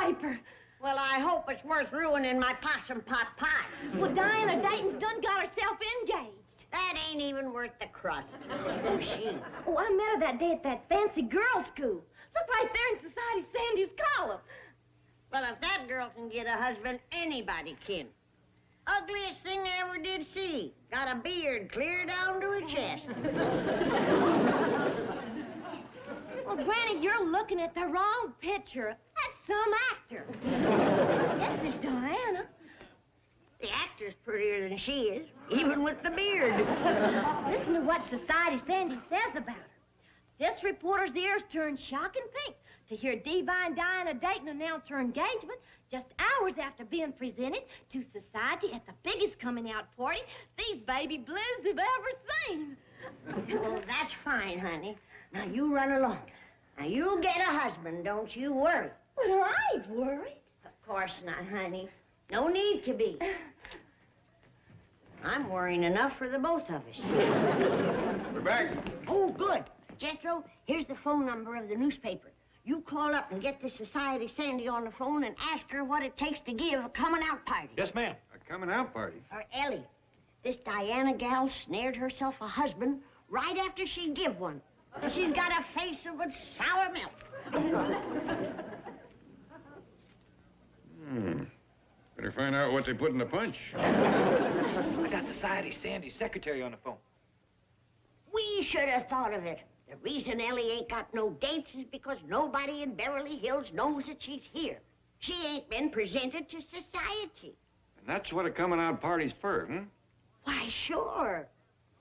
diaper. Well, I hope it's worth ruining my possum pot pie. Well, Diana Dayton's done got herself engaged. That ain't even worth the crust. Who's she? Oh, I met her that day at that fancy girls' school. Look right there in Society Sandy's column. Well, if that girl can get a husband, anybody can. Ugliest thing I ever did see. Got a beard clear down to her chest. Well, Granny, you're looking at the wrong picture. That's some actor. This is Diana. The actor's prettier than she is, even with the beard. Listen to what Society Sandy says about her. This reporter's ears turned shocking pink to hear Divine Diana Dayton announce her engagement just hours after being presented to society at the biggest coming-out party these baby blues have ever seen. Well, that's fine, honey. Now, you run along. Now, you'll get a husband, don't you worry. Well, I ain't worried. Of course not, honey. No need to be. I'm worrying enough for the both of us. We're back. Oh, good. Jethro, here's the phone number of the newspaper. You call up and get the Society Sandy on the phone and ask her what it takes to give a coming-out party. Yes, ma'am. A coming-out party? Or Elly. This Diana gal snared herself a husband right after she give one. And she's got a face of sour milk. Better find out what they put in the punch. I got Society Sandy's secretary on the phone. We should have thought of it. The reason Elly ain't got no dates is because nobody in Beverly Hills knows that she's here. She ain't been presented to society. And that's what a coming-out party's for, Why, sure.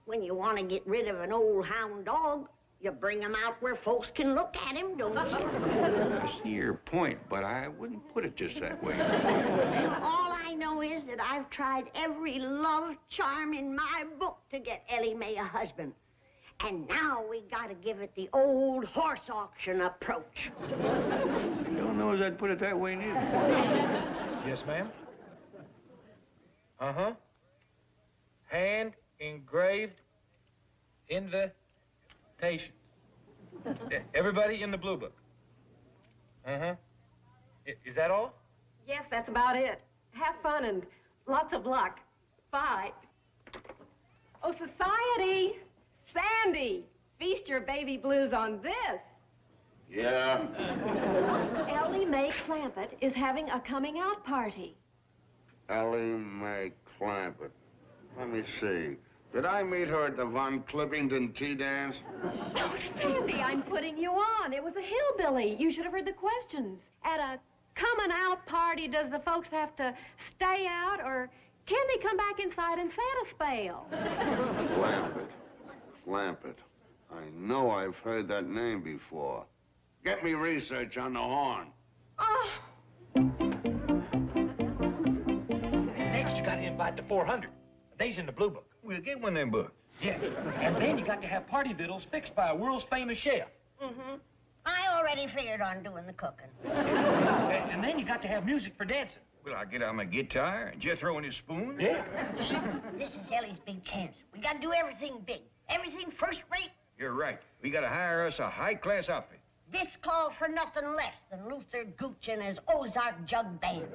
When you want to get rid of an old hound dog, you bring him out where folks can look at him, don't you? I see your point, but I wouldn't put it just that way. All I know is that I've tried every love charm in my book to get Elly May a husband. And now we gotta give it the old horse auction approach. Don't know as I'd put it that way, neither. Yes, ma'am. Uh-huh. Hand-engraved invitations. Everybody in the blue book. Uh-huh. Is that all? Yes, that's about it. Have fun and lots of luck. Bye. Oh, Society! Sandy! Feast your baby blues on this. Yeah. Elly May Clampett is having a coming-out party. Elly May Clampett. Let me see. Did I meet her at the Von Clippington tea dance? Oh, Sandy, I'm putting you on. It was a hillbilly. You should have heard the questions. At a coming-out party, does the folks have to stay out, or can they come back inside and set a spell? Clampett. Clampett. I know I've heard that name before. Get me research on the horn. Oh. Next, you got to invite the 400. They's in the blue book. We'll get one of them books. Yeah. And then you got to have party victuals fixed by a world's famous chef. Mm-hmm. I already figured on doing the cooking. And then you got to have music for dancing. Well, I'll get out my guitar and Jethro and his spoon. Yeah. This is Elly's big chance. We gotta do everything big. Everything first rate. You're right. We got to hire us a high-class outfit. This calls for nothing less than Luther Gooch and his Ozark Jug Band.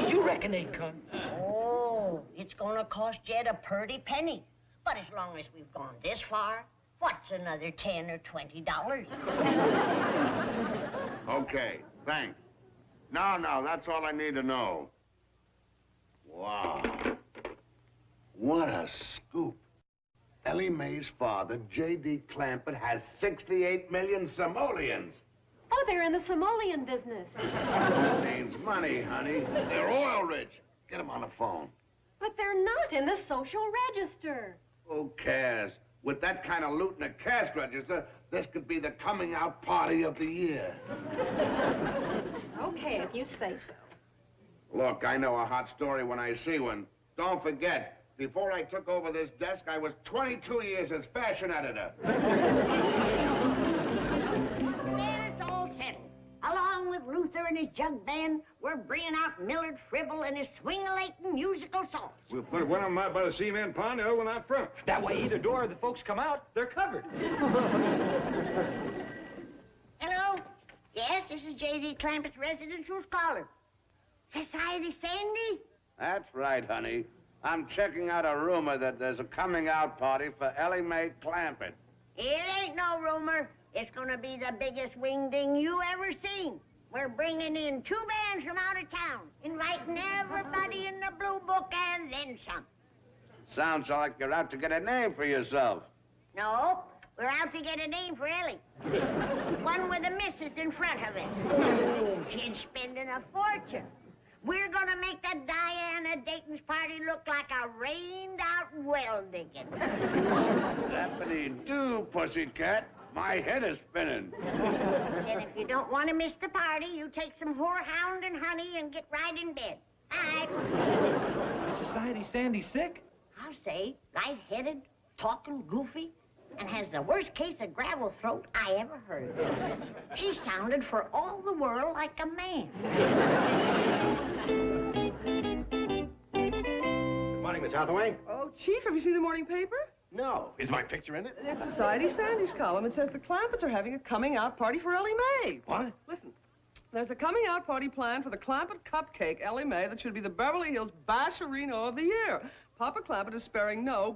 You reckon they'd come? Oh, it's gonna cost Jed a pretty penny. But as long as we've gone this far, what's another $10 or $20? Okay, thanks. No, that's all I need to know. Wow. What a scoop. Elly May's father, J.D. Clampett, has 68 million simoleons. Oh, they're in the simoleon business. That means money, honey. They're oil rich. Get them on the phone. But they're not in the social register. Who cares? With that kind of loot in a cash register, this could be the coming out party of the year. Okay, if you say so. Look, I know a hot story when I see one. Don't forget, before I took over this desk, I was 22 years as fashion editor. Then it's all settled. Along with Luther and his jug band, we're bringing out Millard Fribble and his swing-a-latin musical songs. We'll put one of them out by the cement pond, the other one out front. That way, either door the folks come out, they're covered. Hello? Yes, this is J.D. Clampett's residence. Who's calling? Society Sandy? That's right, honey. I'm checking out a rumor that there's a coming-out party for Elly Mae Clampett. It ain't no rumor. It's gonna be the biggest wing-ding you ever seen. We're bringing in 2 bands from out of town, inviting everybody in the Blue Book and then some. Sounds like you're out to get a name for yourself. No, we're out to get a name for Elly. One with a missus in front of it. Kid's spending a fortune. We're gonna make the Diana Dayton's party look like a rained-out well digging. Zappity-doo, pussycat. My head is spinning. Then if you don't want to miss the party, you take some whorehound and honey and get right in bed. Bye. Society Sandy sick? I'll say, light-headed, talking goofy, and has the worst case of gravel throat I ever heard. She sounded for all the world like a man. Good morning, Miss Hathaway. Oh, Chief, have you seen the morning paper? No. Is my picture in it? It's Society Sandy's column. It says the Clampetts are having a coming-out party for Elly Mae. What? Listen, there's a coming-out party planned for the Clampett Cupcake Elly Mae that should be the Beverly Hills Basherino of the year. Papa Clampett is sparing no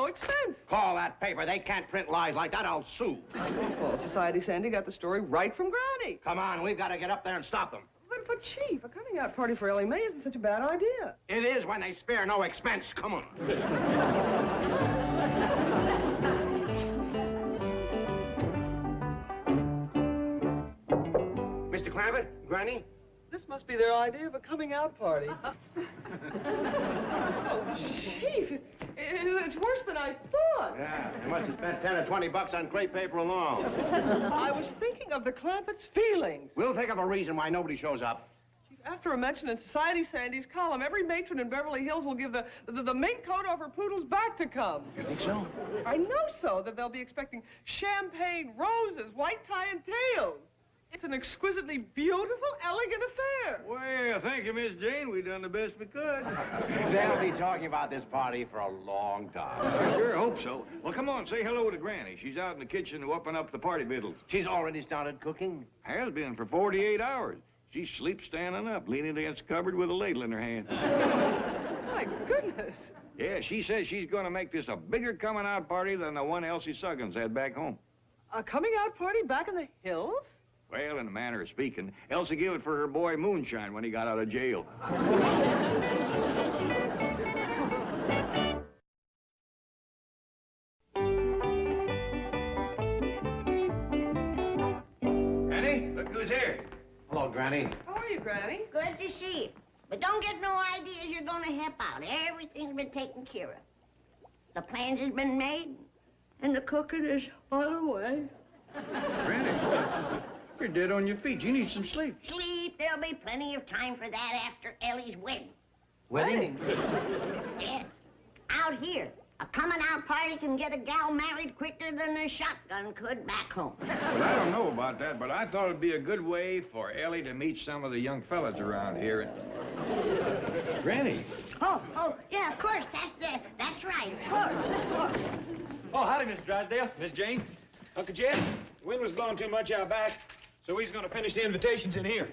expense. Call that paper. They can't print lies like that. I'll sue. Well, Society Sandy got the story right from Granny. Come on, we've got to get up there and stop them. But Chief, a coming-out party for Elly Mae isn't such a bad idea. It is when they spare no expense. Come on. Mr. Clampett, Granny? This must be their idea of a coming-out party. Oh, Chief, it's worse than I thought. Yeah, they must have spent 10 or 20 bucks on crepe paper alone. I was thinking of the Clampetts' feelings. We'll think of a reason why nobody shows up. Chief, after a mention in Society Sandy's column, every matron in Beverly Hills will give the mink coat off her poodle's back to come. You think so? I know so, that they'll be expecting champagne, roses, white tie, and tails. It's an exquisitely beautiful, elegant affair. Well, thank you, Miss Jane. We done the best we could. They'll be talking about this party for a long time. I sure hope so. Well, come on, say hello to Granny. She's out in the kitchen whooping up the party victuals. She's already started cooking? Has been for 48 hours. She sleeps standing up, leaning against the cupboard with a ladle in her hand. My goodness. Yeah, she says she's going to make this a bigger coming-out party than the one Elsie Suggins had back home. A coming-out party back in the hills? Well, in a manner of speaking, Elsie gave it for her boy Moonshine when he got out of jail. Granny, look who's here. Hello, Granny. How are you, Granny? Good to see you. But don't get no ideas you're gonna help out. Everything's been taken care of. The plans has been made, and the cooking is on the way. Granny, you're dead on your feet. You need some sleep. Sleep, there'll be plenty of time for that after Elly's wedding. Wedding? Yes. Out here, a coming-out party can get a gal married quicker than a shotgun could back home. Well, I don't know about that, but I thought it'd be a good way for Elly to meet some of the young fellas around here. Granny. Oh, yeah, of course. That's right, of course. Oh, howdy, Miss Drysdale. Miss Jane. Uncle Jed, the wind was blowing too much out back, so he's going to finish the invitations in here.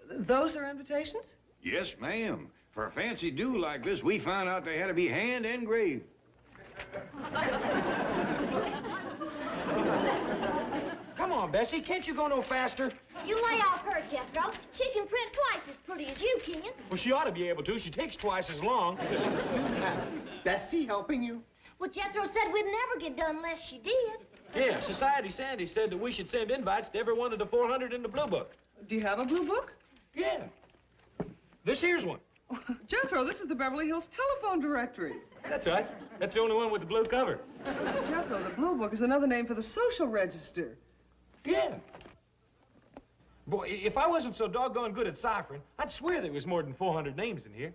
Those are invitations? Yes, ma'am. For a fancy do like this, we found out they had to be hand engraved. Come on, Bessie. Can't you go no faster? You lay off her, Jethro. She can print twice as pretty as you can. Well, she ought to be able to. She takes twice as long. Bessie helping you? Well, Jethro said we'd never get done unless she did. Yeah, Society Sandy said that we should send invites to every one of the 400 in the Blue Book. Do you have a blue book? Yeah. This here's one. Jethro, this is the Beverly Hills telephone directory. That's right. That's the only one with the blue cover. Jethro, the blue book is another name for the social register. Yeah. Boy, if I wasn't so doggone good at ciphering, I'd swear there was more than 400 names in here.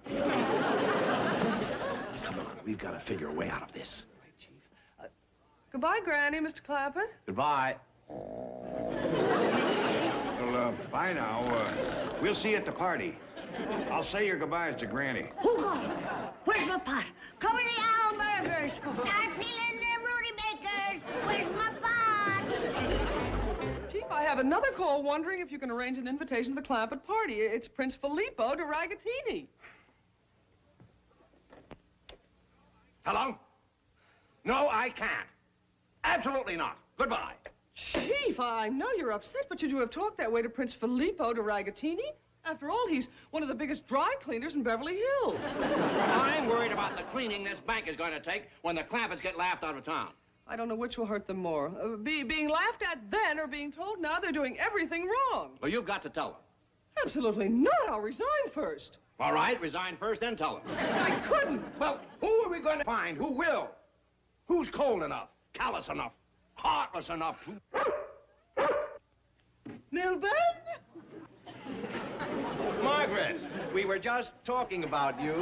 Come on, we've got to figure a way out of this. Right, Chief. Goodbye, Granny, Mr. Clampett. Goodbye. Well, bye now. We'll see you at the party. I'll say your goodbyes to Granny. Oh, God. Where's my pot? Cover the owl burgers. Start peeling them rooty bakers. Where's my pot? Chief, I have have another call wondering if you can arrange an invitation to the Clampett party. It's Prince Filippo de Ragatini. Hello? No, I can't. Absolutely not. Goodbye. Chief, I know you're upset, but should you have talked that way to Prince Filippo de Ragatini? After all, he's one of the biggest dry cleaners in Beverly Hills. I'm worried about the cleaning this bank is going to take when the Clampetts get laughed out of town. I don't know which will hurt them more. Being laughed at then or being told now they're doing everything wrong. Well, you've got to tell them. Absolutely not. I'll resign first. All right, resign first, then tell them. I couldn't. Well, who are we going to find? Who will? Who's cold enough, callous enough, heartless enough to... Milburn? Margaret, we were just talking about you.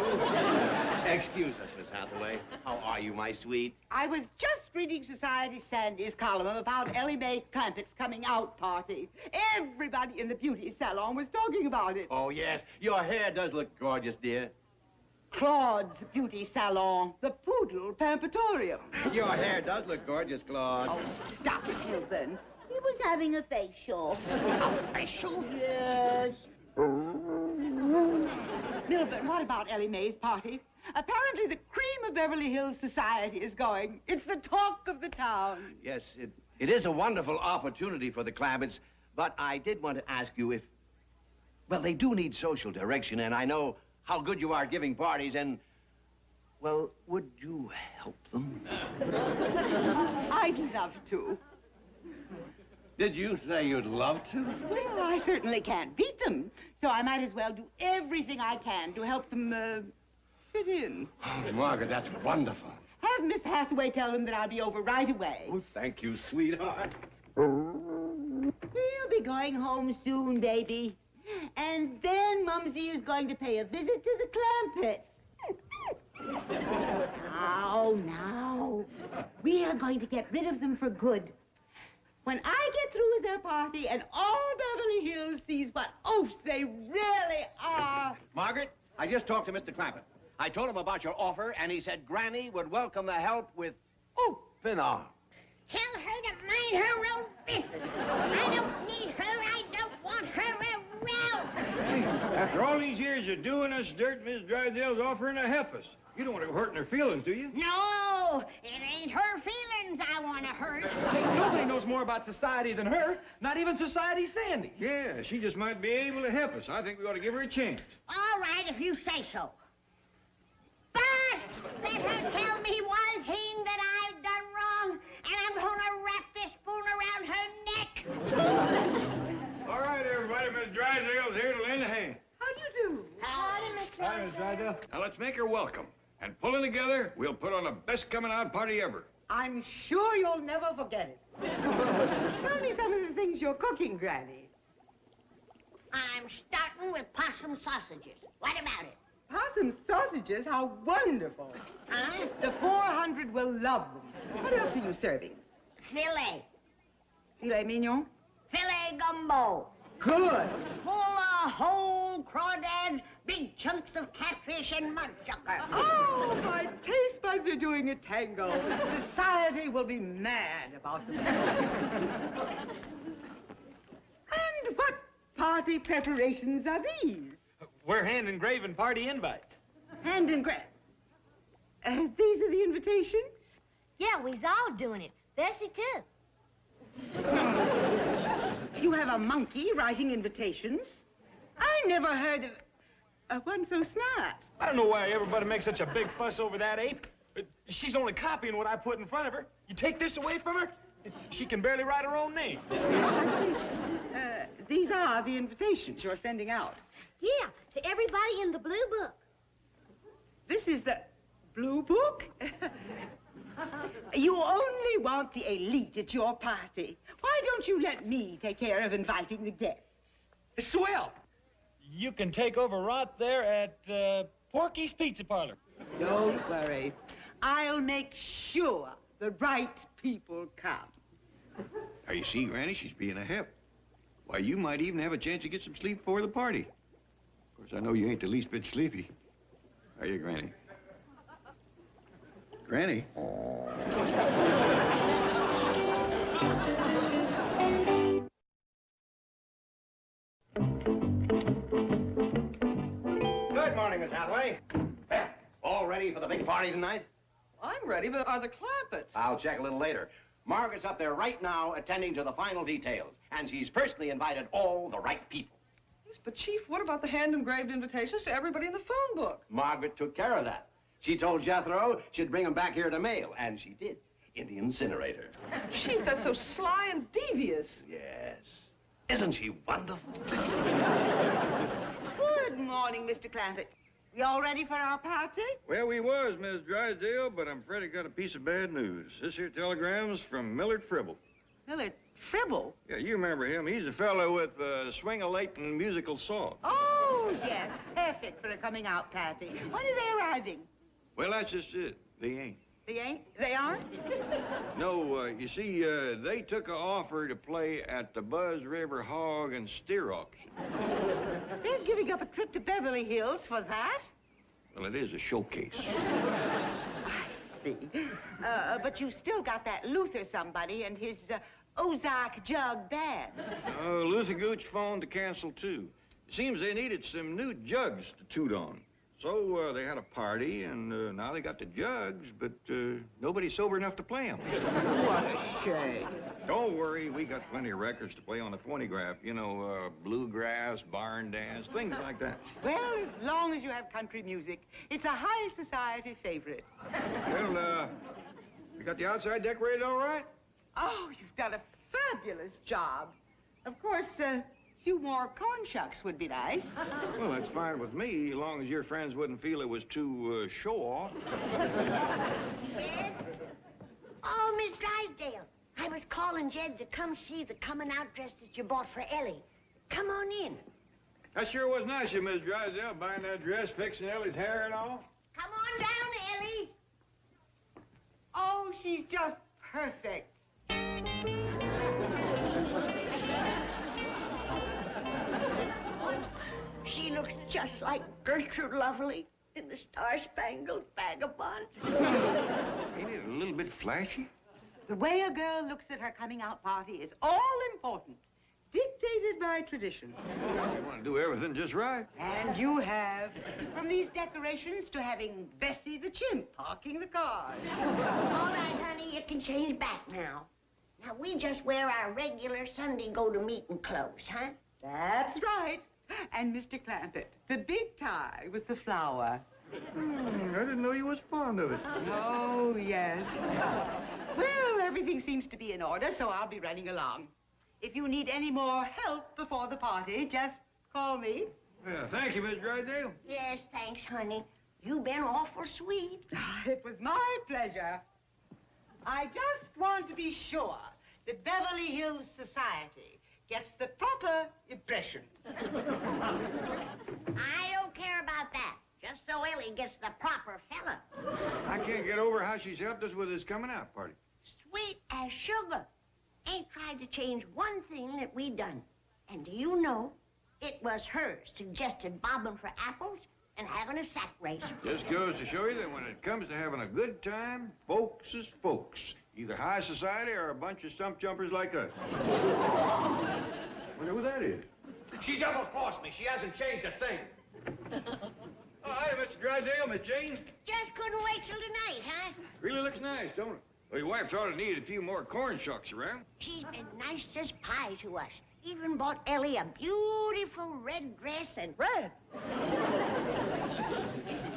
Excuse us, Miss Hathaway. How are you, my sweet? I was just reading Society Sandy's column about Elly May Clampett's coming out party. Everybody in the beauty salon was talking about it. Oh, yes. Your hair does look gorgeous, dear. Claude's beauty salon, the Poodle Pampatorium. Your hair does look gorgeous, Claude. Oh, stop it, Milburn. He was having a facial. A facial? Yes. Milburn, what about Elly May's party? Apparently the cream of Beverly Hills society is going. It's the talk of the town. Yes, it is a wonderful opportunity for the Clampetts, but I did want to ask you if... Well, they do need social direction, and I know how good you are giving parties, and... Well, would you help them? I'd love to. Did you say you'd love to? Well, I certainly can't beat them, so I might as well do everything I can to help them, fit in. Oh, Margaret, that's wonderful. Have Miss Hathaway tell them that I'll be over right away. Oh, thank you, sweetheart. We'll be going home soon, baby. And then Mumsy is going to pay a visit to the Clampetts. Now. We are going to get rid of them for good. When I get through with their party and all Beverly Hills sees what oafs they really are. Margaret, I just talked to Mr. Clampett. I told him about your offer, and he said Granny would welcome the help with open arms. Tell her to mind her own business. I don't need her. I don't want her around. After all these years of doing us dirt, Miss Drysdale's offering to help us. You don't want to hurt her feelings, do you? No, it ain't her feelings I want to hurt. Nobody knows more about society than her, not even Society Sandy. Yeah, she just might be able to help us. I think we ought to give her a chance. All right, if you say so. But let her tell me one thing that I've done wrong, and I'm going to wrap this spoon around her neck. All right, everybody, Miss Drysdale's here to lend a hand. How do you do? Howdy, Miss Hi, Miss Drysdale. Now, let's make her welcome. And pulling together, we'll put on the best coming-out party ever. I'm sure you'll never forget it. Tell me some of the things you're cooking, Granny. I'm starting with possum sausages. What about it? Possum sausages? How wonderful. Huh? The 400 will love them. What else are you serving? Filet. Filet mignon? Filet gumbo. Good. Full of whole crawdads, big chunks of catfish, and mudsucker. Oh, my taste buds are doing a tango. Society will be mad about them. And what party preparations are these? We're hand-engraving party invites. Hand and grab. These are the invitations? Yeah, we's all doing it. Bessie, too. You have a monkey writing invitations? I never heard of one so smart. I don't know why everybody makes such a big fuss over that ape. She's only copying what I put in front of her. You take this away from her, she can barely write her own name. These are the invitations you're sending out. Yeah, to everybody in the blue book. This is the blue book? You only want the elite at your party. Why don't you let me take care of inviting the guests? Swell. You can take over right there at Porky's Pizza Parlor. Don't worry. I'll make sure the right people come. Now, you see, Granny, she's being a help. Why, you might even have a chance to get some sleep before the party. Of course, I know you ain't the least bit sleepy. Are you, Granny? Granny? Miss Hathaway. All ready for the big party tonight? I'm ready, but are the Clampetts? I'll check a little later. Margaret's up there right now attending to the final details, and she's personally invited all the right people. Yes, but Chief, what about the hand-engraved invitations to everybody in the phone book? Margaret took care of that. She told Jethro she'd bring them back here to mail, and she did, in the incinerator. Chief, that's so sly and devious. Yes. Isn't she wonderful? Good morning, Mr. Clampett. You all ready for our party? Well, we was, Miss Drysdale, but I'm afraid I got a piece of bad news. This here telegram's from Millard Fribble. Millard Fribble? Yeah, you remember him. He's the fellow with swing-a-latin musical song. Oh, yes. Perfect for a coming-out party. When are they arriving? Well, that's just it. They ain't. They ain't? They aren't? No, you see, they took an offer to play at the Buzz River Hog and Steer Auction. They're giving up a trip to Beverly Hills for that? Well, it is a showcase. I see. But you still got that Luther somebody and his Ozark Jug Band. Luther Gooch phoned to cancel, too. Seems they needed some new jugs to toot on. So they had a party, and now they got the jugs, but nobody's sober enough to play them. What a shame. Don't worry, we got plenty of records to play on the phonograph. You know, bluegrass, barn dance, things like that. Well, as long as you have country music, it's a high society favorite. Well, you got the outside decorated all right? Oh, you've done a fabulous job. Of course, a few more corn shucks would be nice. Well, that's fine with me, as long as your friends wouldn't feel it was too show-off. Jed? Oh, Miss Drysdale. I was calling Jed to come see the coming-out dress that you bought for Elly. Come on in. That sure was nice of you, Miss Drysdale, buying that dress, fixing Ellie's hair and all. Come on down, Elly. Oh, she's just perfect. She looks just like Gertrude Lovely in the Star-Spangled Vagabond. Ain't it a little bit flashy? The way a girl looks at her coming-out party is all important, dictated by tradition. You want to do everything just right. And you have. From these decorations to having Bessie the chimp parking the cars. All right, honey, you can change back now. Now, we just wear our regular Sunday go-to-meeting clothes, huh? That's right. And Mr. Clampett, the big tie with the flower. I didn't know you was fond of it. Oh, yes. Well, everything seems to be in order, so I'll be running along. If you need any more help before the party, just call me. Yeah, thank you, Miss Drysdale. Yes, thanks, honey. You've been awful sweet. It was my pleasure. I just want to be sure that Beverly Hills Society gets the proper impression. I don't care about that. Just so Elly gets the proper fella. I can't get over how she's helped us with this coming-out party. Sweet as sugar. Ain't tried to change one thing that we done. And do you know, it was her suggested bobbing for apples and having a sack race. Just goes to show you that when it comes to having a good time, folks is folks. Either high society or a bunch of stump jumpers like us. Wonder who that is. She double-crossed me. She hasn't changed a thing. Oh, hi, Mr. Drysdale, Miss Jane. Just couldn't wait till tonight, huh? Really looks nice, don't it? Well, your wife ought to need a few more corn shucks around. She's been nice as pie to us. Even bought Elly a beautiful red dress and... Red?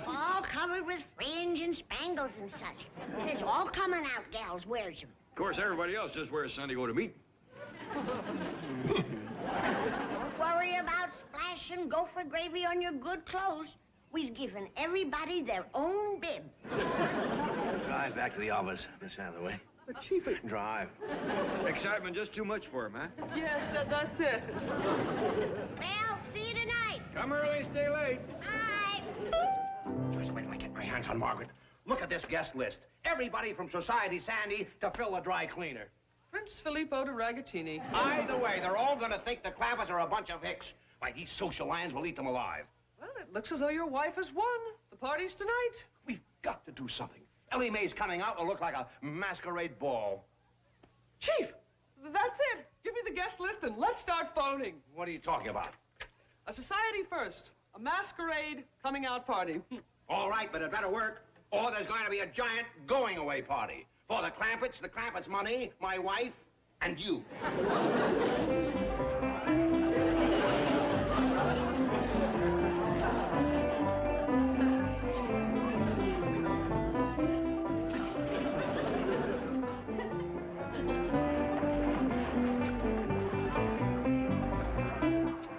All covered with fringe and spangles and such. Says all coming out gals wears them. Of course, everybody else just wears Sunday go to meeting. Don't worry about splashing gopher gravy on your good clothes. We've given everybody their own bib. Drive back to the office, Miss Hathaway. But Chief, Drive. Excitement just too much for him, huh? yes, that's it. Well, see you tonight. Come early, stay late. Bye. Just wait till I get my hands on Margaret. Look at this guest list. Everybody from Society Sandy to Phil the dry cleaner. Prince Filippo de Ragatini. Either way, they're all going to think the Clampetts are a bunch of hicks. Why, these social lions will eat them alive. Well, it looks as though your wife has won. The party's tonight. We've got to do something. Elly Mae's coming out will look like a masquerade ball. Chief, that's it. Give me the guest list and let's start phoning. What are you talking about? A society first. A masquerade coming out party. All right, but it better work, or there's going to be a giant going-away party. For the Clampetts' money, my wife, and you.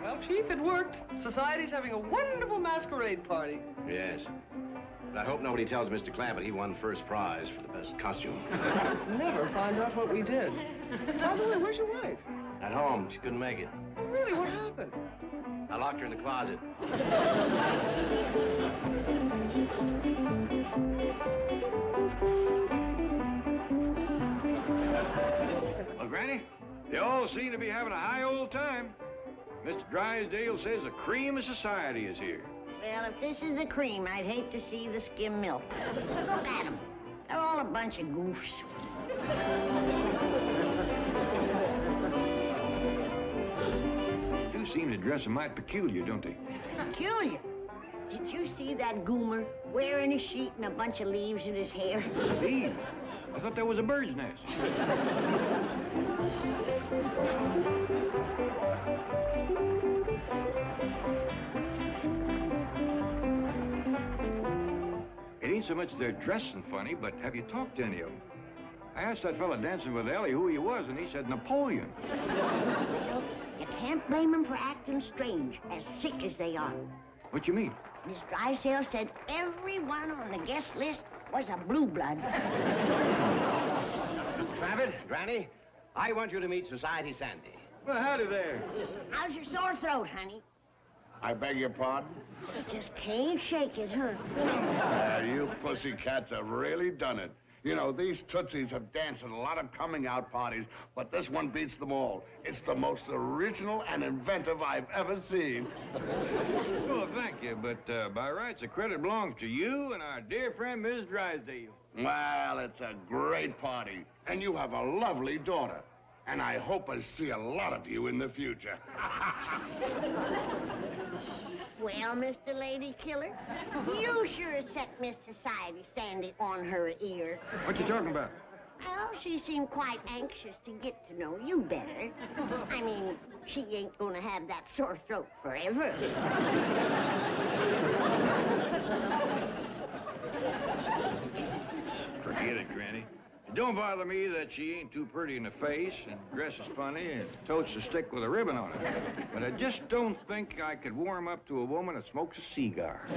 Well, Chief, it worked. Society's having a wonderful masquerade party. Yes. But I hope nobody tells Mr. Clampett he won first prize for the best costume. Never find out what we did. By the way, where's your wife? At home, she couldn't make it. Oh, really? What happened? I locked her in the closet. Well, Granny, they all seem to be having a high old time. Mr. Drysdale says the cream of society is here. Well, if this is the cream, I'd hate to see the skim milk. Look at them. They're all a bunch of goofs. You seem to dress a mite peculiar, don't they? Peculiar. Did you see that goomer wearing a sheet and a bunch of leaves in his hair? Steve, I thought that was a bird's nest. It ain't so much they're dressing funny, but have you talked to any of them? I asked that fella dancing with Elly who he was, and he said Napoleon. Well, you can't blame them for acting strange, as sick as they are. What you mean? Miss Drysdale said everyone on the guest list was a blue blood. Mr. Clampett, Granny, I want you to meet Society Sandy. Well, howdy there. How's your sore throat, honey? I beg your pardon? Just can't shake it, huh? You pussycats have really done it. You know, these Tootsies have danced at a lot of coming-out parties, but this one beats them all. It's the most original and inventive I've ever seen. Well, thank you, but by rights, the credit belongs to you and our dear friend, Miss Drysdale. Well, it's a great party, and you have a lovely daughter. And I hope I see a lot of you in the future. Well, Mr. Lady Killer, you sure set Miss Society Sandy on her ear. What you talking about? Well, she seemed quite anxious to get to know you better. I mean, she ain't gonna have that sore throat forever. Forget it, Granny. It don't bother me that she ain't too pretty in the face and dresses funny and totes a stick with a ribbon on it. But I just don't think I could warm up to a woman that smokes a cigar.